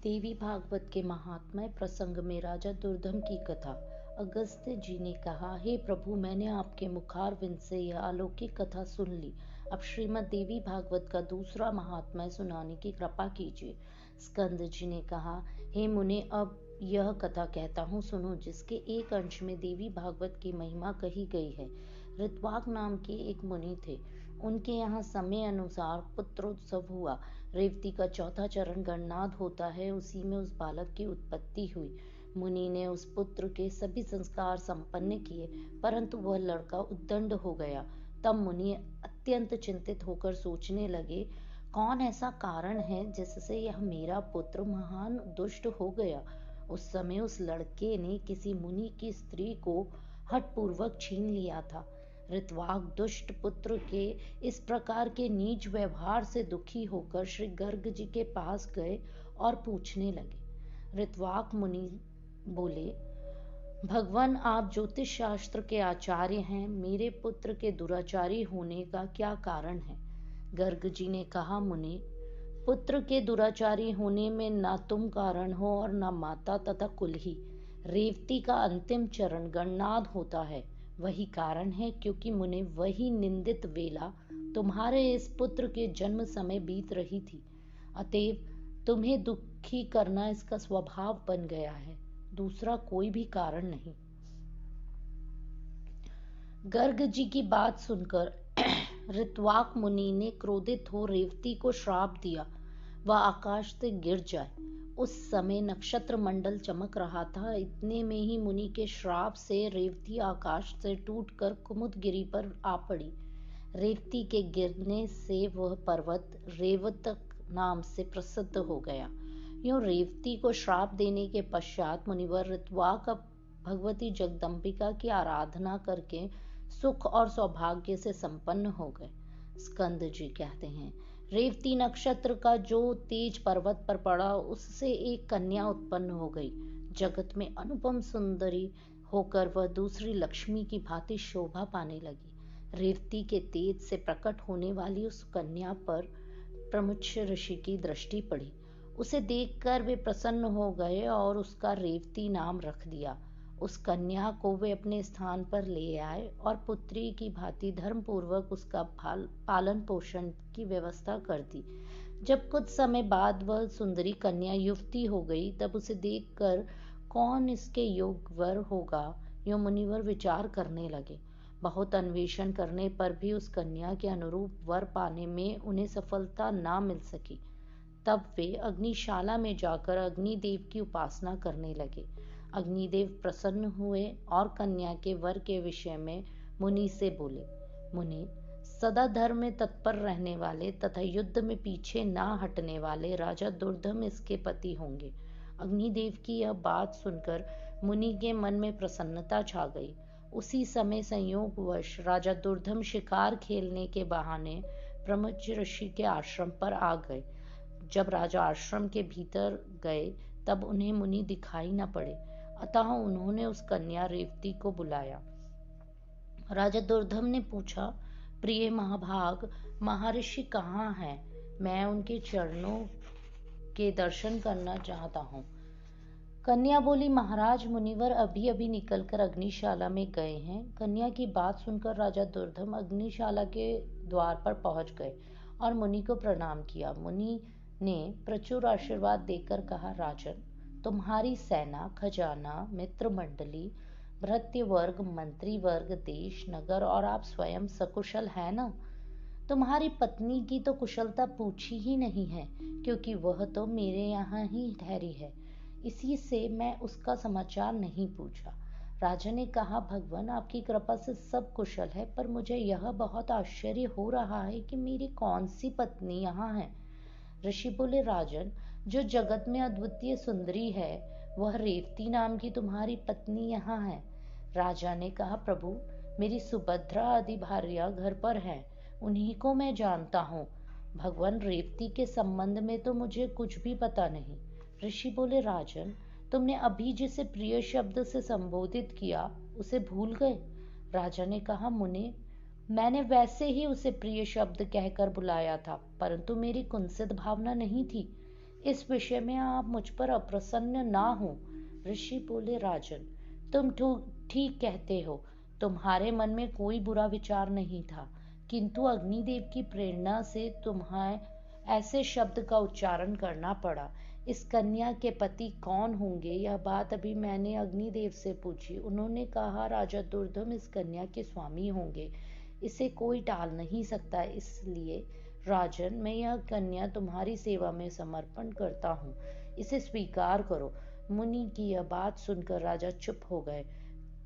देवी भागवत के महात्म्य प्रसंग में राजा दुर्धम की कथा। अगस्त्य जी ने कहा, हे प्रभु, मैंने आपके मुखारविंद से यह अलौकिक कथा सुन ली। अब श्रीमद् देवी भागवत का दूसरा महात्म्य सुनाने की कृपा कीजिए। स्कंद जी ने कहा, हे मुने, अब यह कथा कहता हूँ, सुनो, जिसके एक अंश में देवी भागवत की महिमा कही गई है। ऋत्वाक नाम के एक मुनि थे। उनके यहाँ समय अनुसार पुत्रोत्सव हुआ। रेवती का चौथा चरण गणनाद होता है, उसी में उस बालक की उत्पत्ति हुई। मुनि ने उस पुत्र के सभी संस्कार संपन्न किए, परंतु वह लड़का उद्दंड हो गया। तब मुनि अत्यंत चिंतित होकर सोचने लगे, कौन ऐसा कारण है जिससे यह मेरा पुत्र महान दुष्ट हो गया। उस समय उस लड़के ने किसी मुनि की स्त्री को हठपूर्वक छीन लिया था। ऋत्वाक दुष्ट पुत्र के इस प्रकार के नीच व्यवहार से दुखी होकर श्री गर्ग जी के पास गए और पूछने लगे। ऋत्वाक मुनि बोले, भगवान, आप ज्योतिष शास्त्र के आचार्य हैं, मेरे पुत्र के दुराचारी होने का क्या कारण है। गर्ग जी ने कहा, मुनि, पुत्र के दुराचारी होने में ना तुम कारण हो और ना माता तथा कुल ही। रेवती का अंतिम चरण गणनाद होता है, वही कारण है, क्योंकि मुने वही निंदित वेला तुम्हारे इस पुत्र के जन्म समय बीत रही थी। अतएव तुम्हें दुखी करना इसका स्वभाव बन गया है, दूसरा कोई भी कारण नहीं। गर्ग जी की बात सुनकर ऋत्वाक मुनि ने क्रोधित हो रेवती को श्राप दिया, वह आकाश से गिर जाए। उस समय नक्षत्र मंडल चमक रहा था। इतने में ही मुनि के श्राप से रेवती आकाश से टूटकर कुमुदगिरी पर आ पड़ी। रेवती के गिरने से वह पर्वत रेवतक नाम से प्रसिद्ध हो गया। यूं रेवती को श्राप देने के पश्चात मुनिवर ऋत्वाक भगवती जगदम्बिका की आराधना करके सुख और सौभाग्य से संपन्न हो गए। स्कंद जी कहते हैं, रेवती नक्षत्र का जो तेज पर्वत पर पड़ा, उससे एक कन्या उत्पन्न हो गई। जगत में अनुपम सुंदरी होकर वह दूसरी लक्ष्मी की भांति शोभा पाने लगी। रेवती के तेज से प्रकट होने वाली उस कन्या पर प्रमुच ऋषि की दृष्टि पड़ी। उसे देखकर वे प्रसन्न हो गए और उसका रेवती नाम रख दिया। उस कन्या को वे अपने स्थान पर ले आए और पुत्री की भांति धर्म पूर्वक उसका पालन पोषण की व्यवस्था कर दी। जब कुछ समय बाद वह सुंदरी कन्या युवती हो गई, तब उसे देखकर कौन इसके योग्य वर होगा, यूं मुनिवर विचार करने लगे। बहुत अन्वेषण करने पर भी उस कन्या के अनुरूप वर पाने में उन्हें सफलता ना मिल सकी। तब वे अग्निशाला में जाकर अग्निदेव की उपासना करने लगे। अग्निदेव प्रसन्न हुए और कन्या के वर के विषय में मुनि से बोले, मुनि, सदा धर्म में तत्पर रहने वाले तथा युद्ध में पीछे ना हटने वाले राजा दुर्धम इसके पति होंगे। अग्निदेव की यह बात सुनकर मुनि के मन में प्रसन्नता छा गई। उसी समय संयोगवश राजा दुर्धम शिकार खेलने के बहाने प्रमुच ऋषि के आश्रम पर आ गए। जब राजा आश्रम के भीतर गए, तब उन्हें मुनि दिखाई न पड़े, अतः उन्होंने उस कन्या रेवती को बुलाया। राजा दुर्धम ने पूछा, प्रिय महाभाग, महर्षि कहाँ हैं? मैं उनके चरणों के दर्शन करना चाहता हूँ। कन्या बोली, महाराज, मुनिवर अभी अभी निकलकर अग्निशाला में गए हैं। कन्या की बात सुनकर राजा दुर्धम अग्निशाला के द्वार पर पहुंच गए और मुनि को प्रणाम किया। मुनि ने प्रचुर आशीर्वाद देकर कहा, राजन, तुम्हारी सेना, खजाना, मित्र मंडली, भृत्य वर्ग, मंत्री वर्ग, देश, नगर और आप स्वयं सकुशल है ना? तुम्हारी पत्नी की तो कुशलता पूछी ही नहीं है, क्योंकि वह तो मेरे यहाँ ही ठहरी है, इसी से मैं उसका समाचार नहीं पूछा। राजा ने कहा, भगवान, आपकी कृपा से सब कुशल है, पर मुझे यह बहुत आश्चर्य हो रहा है कि मेरी कौन सी पत्नी यहाँ है। ऋषि बोले, राजन, जो जगत में अद्वितीय सुंदरी है, वह रेवती नाम की तुम्हारी पत्नी यहाँ है। राजा ने कहा, प्रभु, मेरी सुभद्रा आदि भार्या घर पर है, उन्हीं को मैं जानता हूँ। भगवान, रेवती के संबंध में तो मुझे कुछ भी पता नहीं। ऋषि बोले, राजन, तुमने अभी जिसे प्रिय शब्द से संबोधित किया, उसे भूल गए? राजा ने कहा, मुने, मैंने वैसे ही उसे प्रिय शब्द कहकर बुलाया था, परंतु मेरी कुत्सित भावना नहीं थी। इस विषय में आप मुझ पर अप्रसन्न ना हो। ऋषि बोले, राजन, तुम ठीक कहते हो। तुम्हारे मन में कोई बुरा विचार नहीं था, किंतु अग्निदेव की प्रेरणा से तुम्हें ऐसे शब्द का उच्चारण करना पड़ा। इस कन्या के पति कौन होंगे, यह बात अभी मैंने अग्निदेव से पूछी। उन्होंने कहा, राजा दुर्दम इस कन्या के स्वामी होंगे। इसे कोई टाल नहीं सकता। इसलिए राजन, मैं यह कन्या तुम्हारी सेवा में समर्पण करता हूँ। इसे स्वीकार करो। मुनि की यह बात सुनकर राजा चुप हो गए।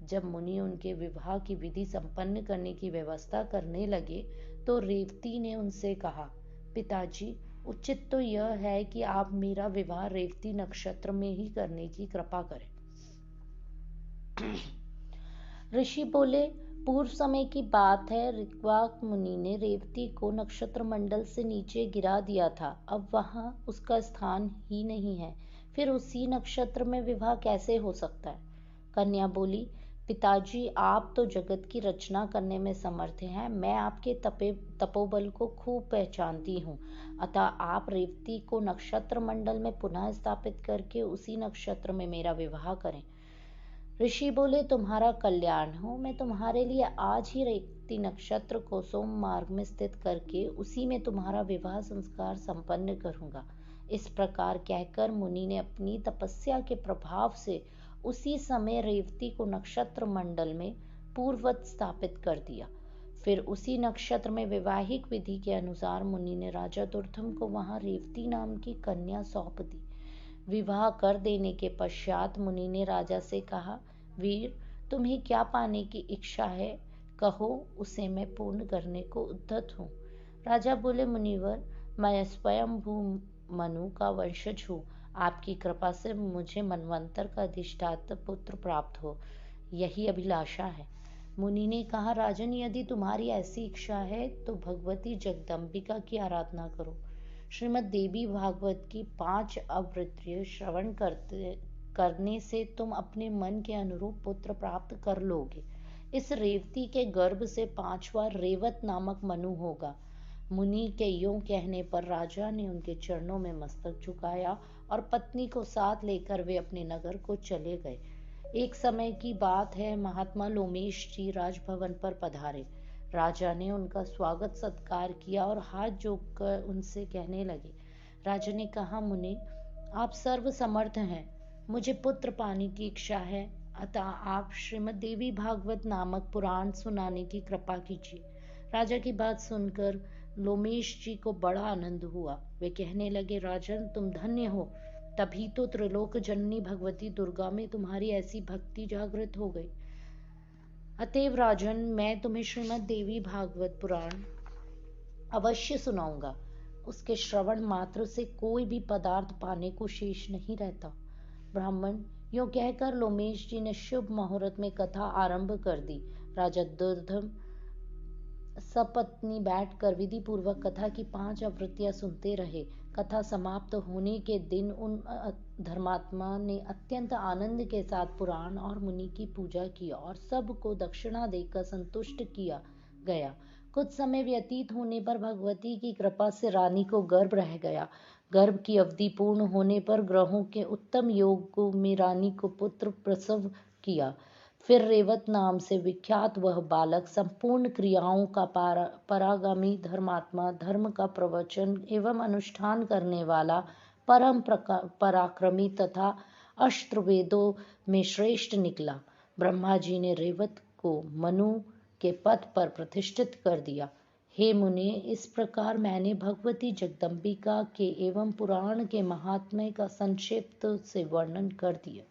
जब मुनि उनके विवाह की विधि संपन्न करने की व्यवस्था करने लगे तो रेवती ने उनसे कहा, पिताजी, उचित तो यह है कि आप मेरा विवाह रेवती नक्षत्र में ही करने की कृपा करें। ऋषि बोले, पूर्व समय की बात है, ऋक्वाक मुनि ने रेवती को नक्षत्र मंडल से नीचे गिरा दिया था। अब वहां उसका स्थान ही नहीं है। फिर उसी नक्षत्र में विवाह कैसे हो सकता है? कन्या बोली, पिताजी, आप तो जगत की रचना करने में समर्थ हैं। मैं आपके तपोबल को खूब पहचानती हूँ। अतः आप रेवती को नक्षत्र मंडल में पुनः स्थापित करके उसी नक्षत्र में मेरा विवाह करें। ऋषि बोले, तुम्हारा कल्याण हो। मैं तुम्हारे लिए आज ही रेवती नक्षत्र को सोम मार्ग में स्थित करके उसी में तुम्हारा विवाह संस्कार संपन्न करूंगा। इस प्रकार कहकर मुनि ने अपनी तपस्या के प्रभाव से उसी समय रेवती को नक्षत्र मंडल में पूर्ववत स्थापित कर दिया। फिर उसी नक्षत्र में वैवाहिक विधि के अनुसार मुनि ने राजा दुर्धम को वहां रेवती नाम की कन्या सौंप दी। विवाह कर देने के पश्चात मुनि ने राजा से कहा, वीर, तुम्हें क्या पाने की इच्छा है, कहो, उसे मैं पूर्ण करने को उद्यत हूँ। राजा बोले, मुनिवर, मैं स्वयंभू मनु का वंशज हूँ। आपकी कृपा से मुझे मनवंतर का अधिष्ठाता पुत्र प्राप्त हो, यही अभिलाषा है। मुनि ने कहा, राजन, यदि तुम्हारी ऐसी इच्छा है तो भगवती जगदम्बिका की आराधना करो। श्रीमद् देवी भागवत की 5 आवृत्तियां श्रवण करने से तुम अपने मन के अनुरूप पुत्र प्राप्त कर लोगे। इस रेवती के गर्भ से 5वां रेवत नामक मनु होगा। मुनि के यूं कहने पर राजा ने उनके चरणों में मस्तक झुकाया और पत्नी को साथ लेकर वे अपने नगर को चले गए। एक समय की बात है, महात्मा लोमेश जी राजभवन पर पधारे। राजा ने उनका स्वागत सत्कार किया और हाथ जोड़कर उनसे कहने लगे। राजा ने कहा, मुनि, आप सर्व समर्थ हैं। मुझे पुत्र पाने की इच्छा है, अतः आप श्रीमद् देवी भागवत नामक पुराण सुनाने की कृपा कीजिए। राजा की बात सुनकर लोमेश जी को बड़ा आनंद हुआ। वे कहने लगे, राजन, तुम धन्य हो। तभी तो त्रिलोक जननी भगवती दुर्गा में तुम्हारी ऐसी भक्ति जागृत हो गई। अतएव राजन, मैं तुम्हें श्रीमद् देवी भागवत पुराण अवश्य सुनाऊंगा। उसके श्रवण मात्र से कोई भी पदार्थ पाने को शेष नहीं रहता। ब्राह्मण, यूं कहकर लोमेश जी ने शुभ मुहूर्त में कथा आरंभ कर दी। राजा दुर्धम सपत्नी बैठकर विधि पूर्वक कथा की 5 आवृत्तियां सुनते रहे। कथा समाप्त होने के दिन उन धर्मात्मा ने अत्यंत आनंद के साथ पुराण और मुनि की पूजा की और सबको दक्षिणा देकर संतुष्ट किया गया। कुछ समय व्यतीत होने पर भगवती की कृपा से रानी को गर्भ रह गया। गर्भ की अवधि पूर्ण होने पर ग्रहों के उत्तम योग में रानी को पुत्र प्रसव किया। फिर रेवत नाम से विख्यात वह बालक संपूर्ण क्रियाओं का परागामी धर्मात्मा, धर्म का प्रवचन एवं अनुष्ठान करने वाला, परम पराक्रमी तथा अष्टवेदों में श्रेष्ठ निकला। ब्रह्मा जी ने रेवत को मनु के पद पर प्रतिष्ठित कर दिया। हे मुने, इस प्रकार मैंने भगवती जगदम्बिका के एवं पुराण के महात्म्य का संक्षिप्त से वर्णन कर दिया।